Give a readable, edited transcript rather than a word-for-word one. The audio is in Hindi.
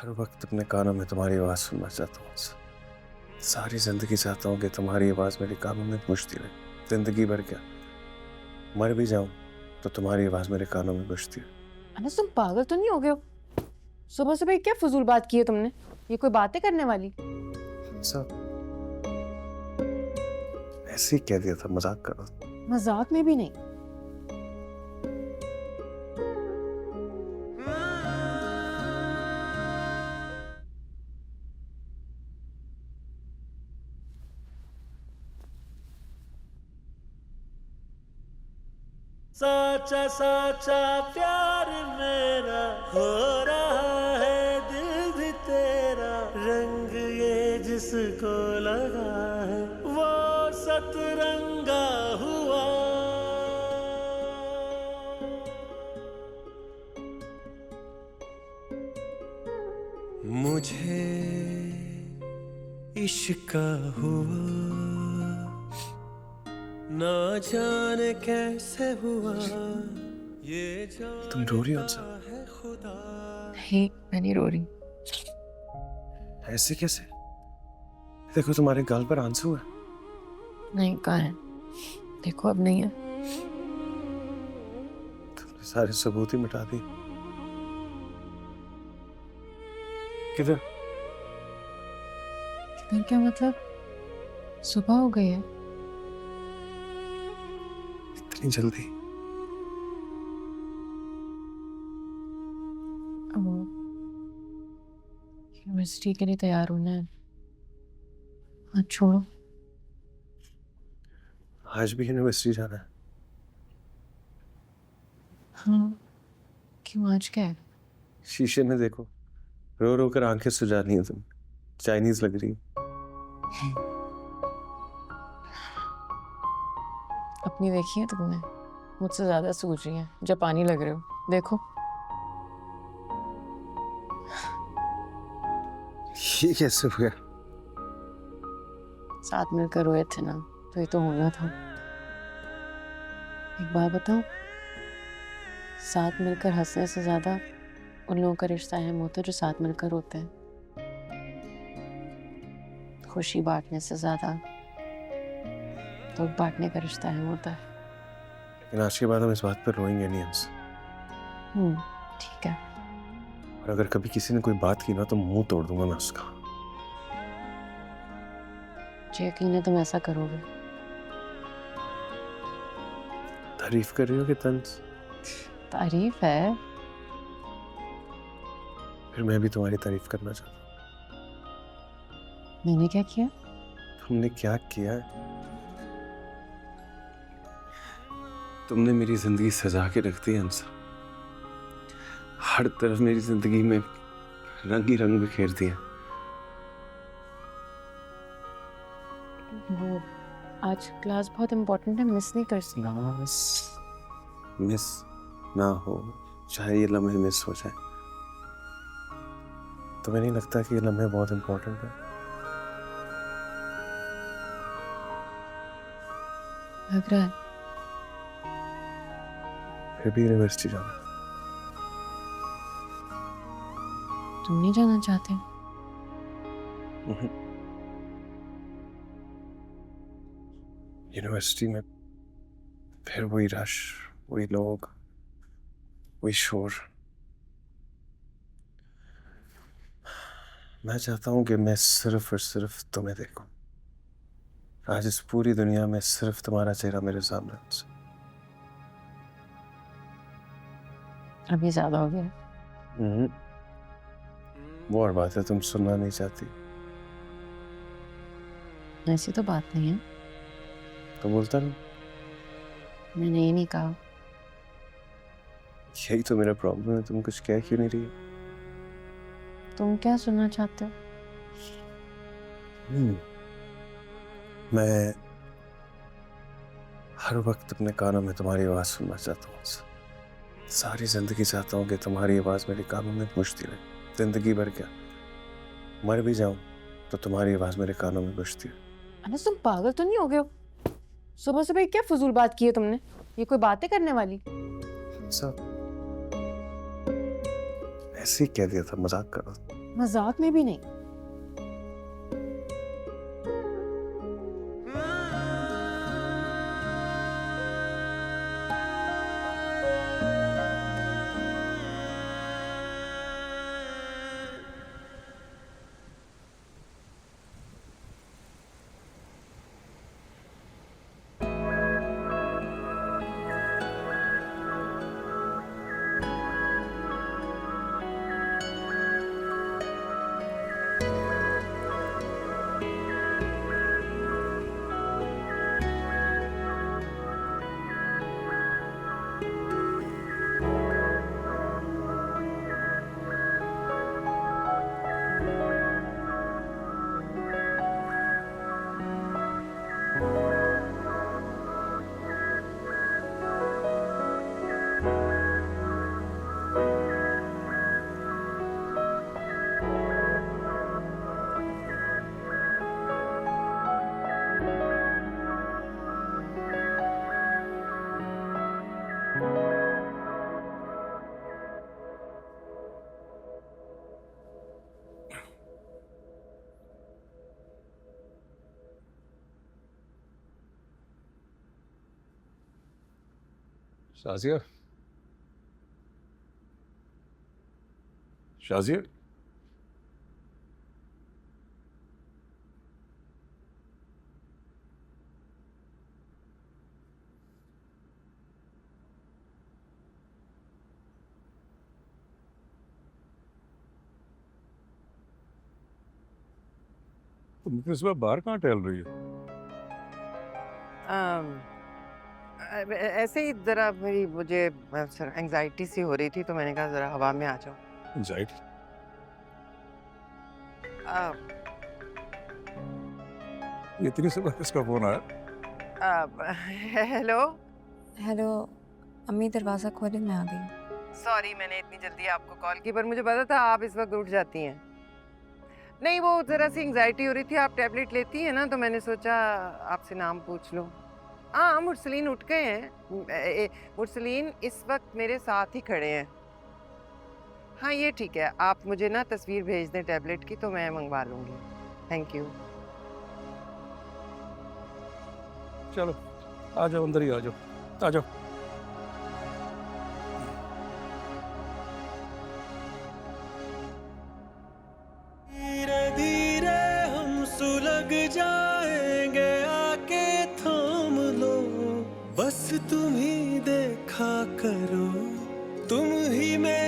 हर वक्त अपने कानों में तुम्हारी आवाज़ सुनना चाहता हूँ। सारी जिंदगी चाहता हूँ कि तुम्हारी आवाज़ मेरे कानों में गूंजती रहे। जिंदगी भर क्या, मर भी जाऊं तो तुम्हारी आवाज़ मेरे कानों में गूंजती रहे। अनस, तुम पागल तो नहीं हो गए हो? सुबह सुबह क्या फजूल बात की है तुमने? ये कोई बातें करने वाली? सब ऐसे ही कह दिया था, मजाक कर रहा था। मजाक में भी नहीं। साचा साचा प्यार मेरा हो रहा है, दिल भी तेरा, रंग ये जिसको लगा है वो सतरंगा हुआ। मुझे इश्क हुआ, ना जाने कैसे हुआ, ये तुम रो रही हो जानता है खुदा। नहीं, मैं नहीं रो रही। ऐसे कैसे? देखो तुम्हारे गाल पर आंसू है। नहीं, कहाँ है? देखो, अब नहीं है। तुमने सारे सबूत ही मिटा दिए। किधर? किधर क्या मतलब? सुबह हो गई है। इतनी जल्दी? अब यूनिवर्सिटी के लिए तैयार होना है। आज छोड़ो। आज भी यूनिवर्सिटी जाना है? हाँ, क्यों, आज क्या है? शीशे में देखो, रो रो कर आंखें सुजानी है तुम। चाइनीज लग रही है। अपनी देखी है तुमने? मुझसे ज्यादा सूझ रही है। जापानी लग रहे हो, देखो। ये कैसे हो गया? साथ मिलकर रोए थे ना, तो ये तो होना था। एक बात बताऊं, साथ मिलकर हंसने से ज्यादा उन लोगों का रिश्ता अहम होता है जो साथ मिलकर होते हैं। खुशी बांटने से ज्यादा दुख बांटने का रिश्ता अहम होता है। लेकिन आज के बाद हम इस बात पर रोएंगे नहीं हमसे। ठीक है। और अगर कभी किसी ने कोई बात की ना तो मुंह तोड़ दूंगा मैं उसका। मुझे यकीन है तुम ऐसा करोगे। तारीफ कर रही हो कि तंज? तारीफ है। फिर मैं भी तुम्हारी तारीफ करना चाहता हूँ। मैंने क्या किया? तुमने क्या किया है? तुमने मेरी जिंदगी सजा के रख दी हंसा। हर तरफ मेरी जिंदगी में रंग ही रंग बिखेर दिया। वो आज क्लास बहुत इम्पोर्टेंट है, मिस नहीं कर सकती। मिस ना हो, चाहे ये लम्हे मिस हो जाए। तुम्हें नहीं लगता कि ये लम्हे बहुत इम्पोर्टेंट है? लग रहा है। फिर भी यूनिवर्सिटी जाना? तुम नहीं जाना चाहते? यूनिवर्सिटी में फिर वही रश, वही लोग, वही शोर। मैं चाहता हूं कि मैं सिर्फ और सिर्फ तुम्हें देखूं। आज इस पूरी दुनिया में सिर्फ तुम्हारा चेहरा मेरे सामने है। अभी ज्यादा हो गया। वो और बात है, तुम सुनना नहीं चाहती। ऐसी तो बात नहीं है। तो बोलता नहीं। मैंने ये नहीं कहा। यही तो मेरा प्रॉब्लम है, तुम कुछ कह क्यों नहीं रही? तुम क्या सुनना चाहते हो? मैं हर वक्त अपने कानों में तुम्हारी आवाज़ सुनना चाहता हूँ। सारी जिंदगी चाहता हूँ कि तुम्हारी आवाज़ मेरे कानों में गूंजती रहे। जिंदगी भर क्या, मर भी जाऊं तो तुम्हारी आवाज़ मेरे कानों में गूंजती रहे। अनस, तुम पागल तो नहीं हो गए हो? सुबह सुबह क्या फजूल बात की है तुमने? ये कोई बातें करने वाली? सब ऐसे ही कह दिया था, मजाक कर रहा था। मजाक में भी नहीं। शाजिया, शाजिया, तुम इतनी सुबह बाहर कहाँ टहल रही हो? ऐसे ही जरा मुझे एंजाइटी सी हो रही थी तो मैंने कहा जरा हवा में आ जाऊं। एंजाइटी? इतनी सुबह किसका फोन आया? हेलो। हेलो अम्मी, दरवाज़ा खोले, मैं आ गई। सॉरी मैंने इतनी जल्दी आपको कॉल की, पर मुझे पता था आप इस वक्त उठ जाती हैं। नहीं, वो जरा सी एंजाइटी हो रही थी। आप टैबलेट लेती हैं ना, तो मैंने सोचा आपसे नाम पूछ लूं। हाँ, मुरसलीन उठ गए हैं। मुरसलीन इस वक्त मेरे साथ ही खड़े हैं। हाँ ये ठीक है, आप मुझे ना तस्वीर भेज दें टैबलेट की तो मैं मंगवा लूँगी। Thank you. चलो आ जाओ, अंदर ही आ जाओ, आ जाओ। धीरे धीरे हम सुलग जाएंगे, आके थाम लो, बस तुम ही देखा करो, तुम ही मेरे